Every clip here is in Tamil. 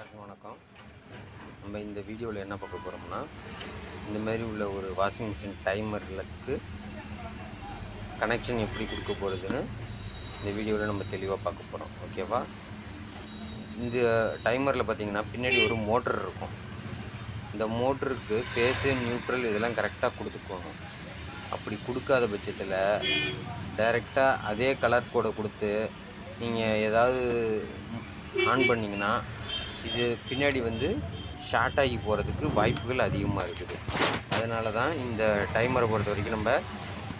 எல்லாருக்கும் வணக்கம். நம்ம இந்த வீடியோவில் என்ன பார்க்க போகிறோம்னா, இந்த மாதிரி உள்ள ஒரு வாஷிங் மிஷின் டைமர்களுக்கு கனெக்ஷன் எப்படி கொடுக்க போகிறதுன்னு இந்த வீடியோவில் நம்ம தெளிவாக பார்க்க போகிறோம். ஓகேவா? இந்த டைமரில் பார்த்திங்கன்னா பின்னாடி ஒரு மோட்டர் இருக்கும். இந்த மோட்டருக்கு ஃபேஸு, நியூட்ரல் இதெல்லாம் கரெக்டாக கொடுத்துக்கணும். அப்படி கொடுக்காத பட்சத்தில் டைரெக்டாக அதே கலர் கோடை கொடுத்து நீங்கள் ஏதாவது ஆன் பண்ணிங்கன்னா இது பின்னாடி ஷார்ட் ஆகி போகிறதுக்கு வாய்ப்புகள் அதிகமாக இருக்குது. அதனால தான் இந்த டைமரை பொறுத்த வரைக்கும் நம்ம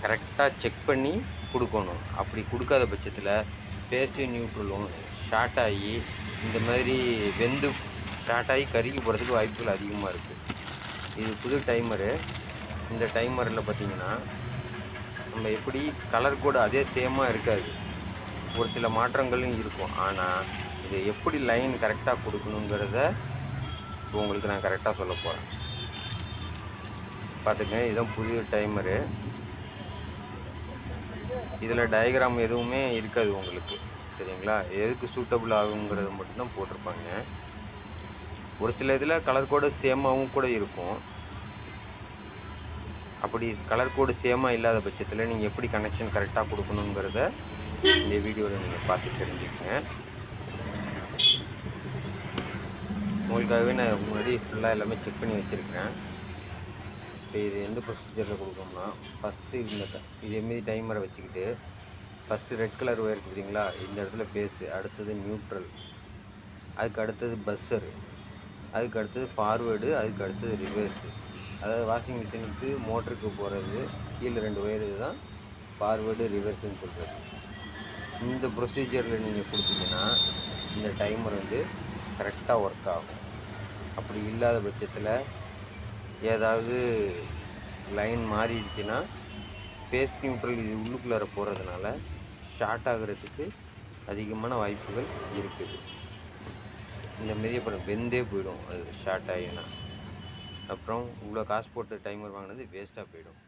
கரெக்டாக செக் பண்ணி கொடுக்கணும். அப்படி கொடுக்காத பட்சத்தில் ஃபேஸு, நியூட்ரலும் ஷார்ட் ஆகி இந்த மாதிரி ஷார்ட் ஆகி கருகி போகிறதுக்கு வாய்ப்புகள் அதிகமாக இருக்குது. இது புது டைமரு. இந்த டைமரில் பார்த்திங்கன்னா நம்ம எப்படி கலர் கோடு அதே சேமாக இருக்காது, ஒரு சில மாற்றங்களும் இருக்கும். ஆனால் இதை எப்படி லைன் கரெக்டாக கொடுக்கணுங்கிறத இப்போ உங்களுக்கு நான் கரெக்டாக சொல்ல போகிறேன். பார்த்துங்க, இதுதான் புதிய டைமரு. இதில் டயக்ராம் எதுவுமே இருக்காது உங்களுக்கு, சரிங்களா? எதுக்கு சூட்டபிள் ஆகுங்கிறது மட்டும்தான் போட்டிருப்பாங்க. ஒரு சில இதில் கலர் கோடு சேமாகவும் கூட இருக்கும். அப்படி கலர் கோடு சேமாக இல்லாத பட்சத்தில் நீங்கள் எப்படி கனெக்ஷன் கரெக்டாக கொடுக்கணுங்கிறத இந்த வீடியோவில் நீங்கள் பார்த்து தெரிஞ்சுக்கங்க. உங்களுக்காகவே நான் முன்னாடி ஃபுல்லாக எல்லாமே செக் பண்ணி வச்சுருக்கேன். இப்போ இது எந்த ப்ரொசீஜரில் கொடுக்கணும்னா, ஃபஸ்ட்டு இதேமாரி டைமரை வச்சுக்கிட்டு ஃபஸ்ட்டு ரெட் கலர் ஒயர் இருக்குதுங்களா, இந்த இடத்துல பேஸு, அடுத்தது நியூட்ரல், அதுக்கு அடுத்தது பஸ்ஸரு, அதுக்கு அடுத்தது ஃபார்வேர்டு, அதுக்கு அடுத்தது ரிவர்ஸு. அதாவது வாஷிங் மிஷினுக்கு மோட்டருக்கு போகிறது கீழே 2 ஒயர் தான் ஃபார்வேர்டு, ரிவர்ஸுன்னு சொல்கிறது. இந்த ப்ரொசீஜரில் நீங்கள் கொடுத்தீங்கன்னா இந்த டைமர் கரெக்டாக ஒர்க் ஆகும். அப்படி இல்லாத பட்சத்தில் ஏதாவது லைன் மாறிடுச்சுன்னா ஃபேஸ், நியூட்ரல் இது உள்ளுக்குள்ளார போகிறதுனால ஷார்ட் ஆகிறதுக்கு அதிகமான வாய்ப்புகள் இருக்குது. இந்தமாரி அப்புறம் வெந்தே போயிடும். அது ஷார்ட் ஆகினா அப்புறம் இவ்வளோ காசு போட்டு டைமர் வாங்கினது வேஸ்ட்டாக போயிடும்.